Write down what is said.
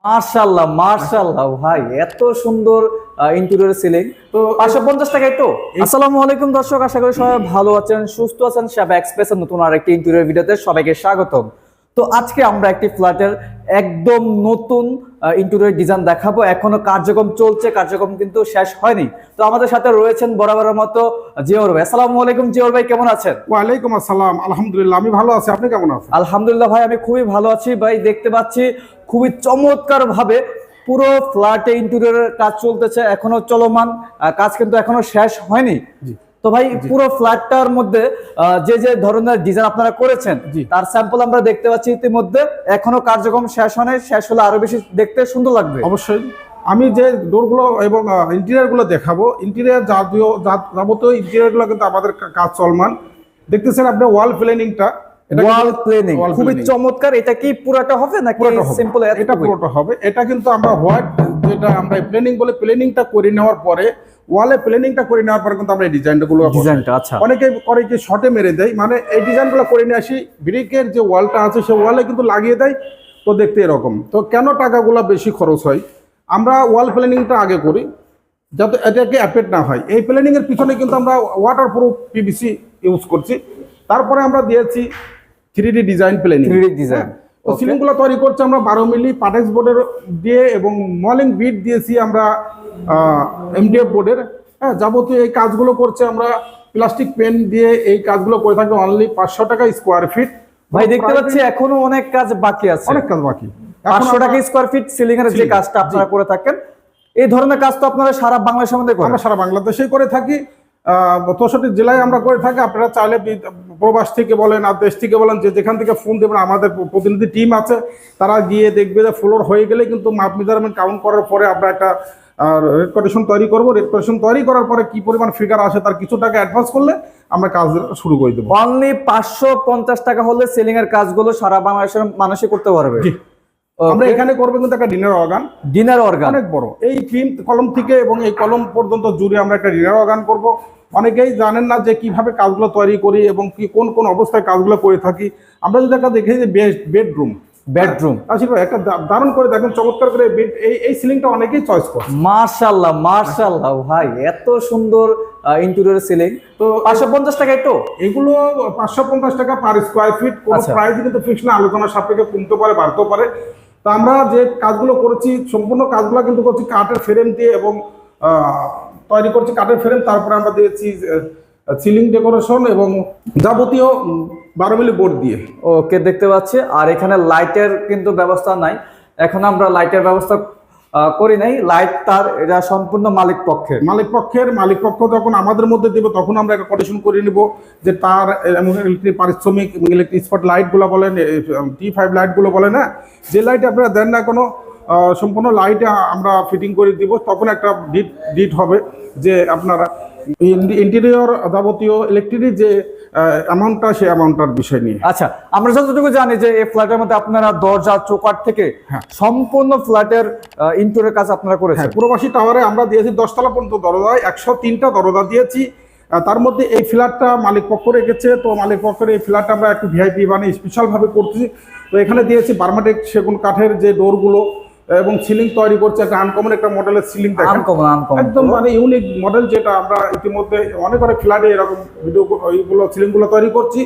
মাশাআল্লাহ মাশাআল্লাহ ভাই, এত সুন্দর ইন্টেরিয়র সিলিং। তো 550 টাকায় তো। আসসালামু আলাইকুম দর্শক, আশা করি সবাই ভালো আছেন, সুস্থ আছেন। সেবা এক্সপ্রেসের নতুন আরেকটি ইন্টেরিয়র ভিডিওতে সবাইকে স্বাগতম। তো আজকে আমরা একটি ফ্ল্যাটের একদম নতুন ইন্টেরিয়র ডিজাইন দেখাবো। এখনো কার্যক্রম চলছে, কার্যক্রম কিন্তু শেষ হয়নি। তো আমাদের সাথে রয়েছেন বরাবরের মতো জিয়াউর ভাই। আসসালামু আলাইকুম জিয়াউর ভাই, কেমন আছেন? ওয়ালাইকুম আসসালাম, আলহামদুলিল্লাহ আমি ভালো আছি। আপনি কেমন আছেন? আলহামদুলিল্লাহ ভাই, আমি খুবই ভালো আছি ভাই। দেখতে পাচ্ছি খুবই চমৎকার ভাবে পুরো ফ্ল্যাটে ইন্টেরিয়রের কাজ চলতেছে, এখনো চলমান কাজ কিন্তু এখনো শেষ হয়নি। তো ভাই পুরো ফ্ল্যাটটার মধ্যে যে যে ধরনের ডিজাইন আপনারা করেছেন তার স্যাম্পল আমরা দেখতে পাচ্ছি ইতিমধ্যে। এখনো কার্যক্রম শেষ হয়নি, শেষ হলে আরো বেশি দেখতে সুন্দর লাগবে। অবশ্যই আমি যে ডোরগুলো এবং ইন্টেরিয়রগুলো দেখাবো, ইন্টেরিয়র যাবতীয় ইন্টেরিয়রগুলো কিন্তু আমাদের কাজ চলমান। দেখতেছেন আপনি ওয়াল প্ল্যানিংটা, ওয়াল প্ল্যানিং খুবই চমৎকার। এটা কি পুরোটা হবে নাকি সিম্পল? এটা পুরোটা হবে। এটা কিন্তু আমরা হোয়াইট যেটা আমরা প্ল্যানিং বলে, প্ল্যানিংটা করে নেওয়ার পরে ওয়ালে প্ল্যানিংটা করে নেওয়ার পরে কিন্তু আমরা এই ডিজাইনগুলো আচ্ছা অনেকে করে কি শর্টে মেরে দেয়, মানে এই ডিজাইনগুলো করে নিয়ে আসি, ব্রিকের যে ওয়ালটা আছে সে ওয়ালে কিন্তু লাগিয়ে দেয়। তো দেখতে এরকম। তো কেন টাকাগুলো বেশি খরচ হয়? আমরা ওয়াল প্ল্যানিংটা আগে করি যাতে এটাকে অ্যাফেক্ট না হয়। এই প্ল্যানিংয়ের পিছনে কিন্তু আমরা ওয়াটার প্রুফ পিভিসি ইউজ করছি। তারপরে আমরা দিয়েছি 3D design planning. 3D design তো সিলিংগুলো তৈরি করছি আমরা 12 মিলি পাটেক্স বোর্ডের দিয়ে, এবং মলিং বিট দিয়েছি আমরা এমডিএফ বোর্ডের। হ্যাঁ, যাবতীয় এই কাজগুলো করছে আমরা প্লাস্টিক পেন দিয়ে। এই কাজগুলো করে থাকি অনলি 500 টাকা স্কোয়ার ফিট। ভাই দেখতে পাচ্ছি এখনো অনেক কাজ বাকি আছে, অনেক কাজ বাকি। 500 টাকা স্কোয়ার ফিট সিলিং এর যে কাজটা আপনারা করে থাকেন, এই ধরনের কাজ তো আপনারা সারা বাংলাদেশের মধ্যে করেন? আমরা সারা বাংলাদেশেই করে থাকি, 64 জেলায় আমরা করে থাকি। আপনারা চাইলে প্রবাস থেকে বলেন আর দেশ থেকে বলেন, যে যেখান থেকে ফোন দেবেন, আমাদের প্রতিনিধি টিম আছে, তারা গিয়ে দেখবে যে ফ্লোর হয়ে গেলে কিন্তু মাপ মেজারমেন্ট কাউন্ট করার পরে আমরা একটা রেড কোটেশন তৈরি করবো। রেড কোটেশন তৈরি করার পরে কি পরিমাণ ফিগার আসে তার কিছু টাকা অ্যাডভান্স করলে আমরা কাজ শুরু করে দেবো। অনলি 550 টাকা হলে সিলিং এর কাজগুলো সারা বাংলাদেশের মানুষই করতে পারবে। আমরা এখানে করবো কিন্তু একটা ডিনার অর্গান অনেক বড়। এই থিম কলম থেকে এবং এই কলম পর্যন্ত জুড়ে আমরা একটা ডিনার অর্গান করব। অনেকেই জানেন না যে কিভাবে কাজগুলো তৈরি করি এবং কি কোন কোন অবস্থায় কাজগুলো করে থাকি। আমরা যদি একটা দেখি যে বেডরুম আসলে একটা দারুণ করে দেখেন, চমৎকার করে বেড। এই সিলিংটা অনেকেই চয়েস করে। মাশাআল্লাহ মাশাআল্লাহ ভাই, এত সুন্দর ইন্টেরিয়র সিলিং। তো 550 টাকায় তো এগুলো 550 টাকা পার স্কোয়ার ফিট। কোনো প্রাইস কিন্তু ফিক্স না, আলোচনা সাপেক্ষে কমতে পারে বাড়তেও পারে। তো আমরা যে কাজগুলো করেছি সম্পূর্ণ কাজগুলো কিন্তু করছি কাঠের ফ্রেম দিয়ে, এবং তৈরি করছি কাঠের ফ্রেম। তারপরে আমরা দিয়েছি সিলিং ডেকোরেশন এবং যাবতীয় 12 মিলি বোর্ড দিয়ে। ওকে, দেখতে পাচ্ছি। আর এখানে লাইটের কিন্তু ব্যবস্থা নাই, এখন আমরা লাইটের ব্যবস্থা করি নাই। লাইট তার এটা সম্পূর্ণ মালিক পক্ষ যখন আমাদের মধ্যে দেবে তখন আমরা একটা কোটেশন করে নিব যে তার ইলেকট্রিক পারিশ্রমিক, ইলেকট্রিক স্পট লাইটগুলো বলেন, T5 লাইটগুলো বলে না, যে লাইট আপনারা দেন না কোনো, সম্পূর্ণ লাইটে আমরা ফিটিং করে দিব। তখন একটা ডিট হবে যে আপনারা ইন্টেরিয়র যাবতীয় ইলেকট্রিক যে অ্যামাউন্টটা, সেই অ্যামাউন্টটার বিষয় নিয়ে। আচ্ছা, আমরা যতটুকু জানি যে এই ফ্ল্যাটের মধ্যে আপনারা দরজা চৌকাঠ থেকে সম্পূর্ণ ফ্ল্যাটের ইন্টেরিয়র কাজ আপনারা করেছেন। প্রবাসী টাওয়ারে আমরা দিয়েছি 10 তলা পর্যন্ত দরজা, 103টা দরজা দিয়েছি। তার মধ্যে এই ফ্ল্যাটটা মালিক পক্ষ রেখেছে। তো মালিক পক্ষের এই ফ্ল্যাটটা আমরা একটু ভিআইপি বানিয়ে স্পেশালভাবে করছি। তো এখানে দিয়েছি বার্মাটেক সেগুন কাঠের যে ডোরগুলো, এবং সিলিং তৈরি করছে একটা আনকমন একটা মডেলের সিলিং, একদম মানে ইউনিক মডেল, যেটা আমরা ইতিমধ্যে অনেক ফ্ল্যাটে এরকম ভিডিও এইগুলো সিলিংগুলো তৈরি করছি।